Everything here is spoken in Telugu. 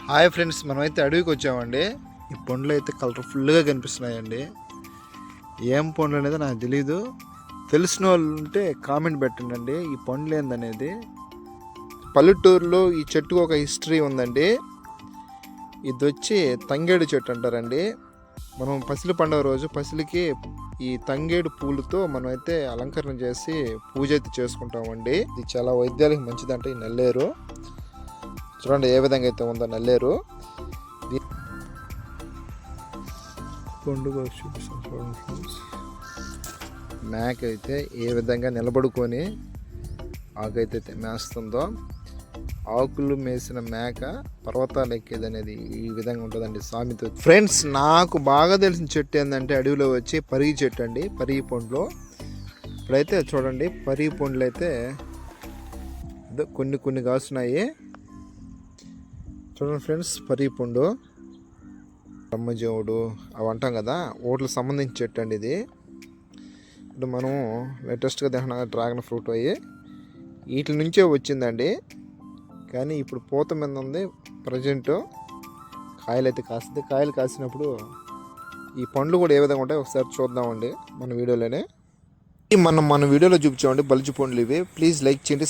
హాయ్ ఫ్రెండ్స్, మనమైతే అడవికి వచ్చామండి. ఈ పండ్లు అయితే కలర్ఫుల్గా కనిపిస్తున్నాయండి. ఏం పండ్లు అనేది నాకు తెలీదు. తెలిసిన వాళ్ళు ఉంటే కామెంట్ పెట్టండి. ఈ పండ్లు ఏందనేది. పల్లెటూరులో ఈ చెట్టుకు ఒక హిస్టరీ ఉందండి. ఇది వచ్చి తంగేడు చెట్టు అంటారండి. మనం పసిలి పండుగ రోజు పసిలికి ఈ తంగేడు పూలతో మనం అయితే అలంకరణ చేసి పూజ అయితే చేసుకుంటామండి. ఇది చాలా వైద్యాలకు మంచిదంటే ఈ నల్లేరు. చూడండి ఏ విధంగా అయితే ఉందో నల్లేరు. పండుగ చూపిస్తాను చూడండి ఫ్రెండ్స్. మేక అయితే ఏ విధంగా నిలబడుకొని ఆకైతే మేస్తుందో, ఆకులు మేసిన మేక పర్వతాలు ఎక్కేది అనేది ఈ విధంగా ఉంటుందండి సామెత. ఫ్రెండ్స్, నాకు బాగా తెలిసిన చెట్టు ఏంటంటే అడవిలో వచ్చి పరిగి చెట్టు అండి. పరిగి పండ్లు ఇప్పుడైతే చూడండి, పరిగి పండ్లు అయితే కొన్ని కాస్తున్నాయి. చూడండి ఫ్రెండ్స్, పరిగి పండు, బ్రహ్మజీవుడు అవి అంటాం కదా, ఓట్లకు సంబంధించిన చెట్టు అండి ఇది. ఇప్పుడు మనం లేటెస్ట్గా తింటున్న డ్రాగన్ ఫ్రూట్ అయ్యి వీటి నుంచే వచ్చిందండి. కానీ ఇప్పుడు పూత మీద ఉంది ప్రజెంట్. కాయలు అయితే కాస్తుంది. కాయలు కాసినప్పుడు ఈ పండ్లు కూడా ఏ విధంగా ఉంటాయి ఒకసారి చూద్దామండి మన వీడియోలోనే. మన వీడియోలో చూపించామండి బలిజి పండ్లు ఇవి. ప్లీజ్ లైక్ చేయండి.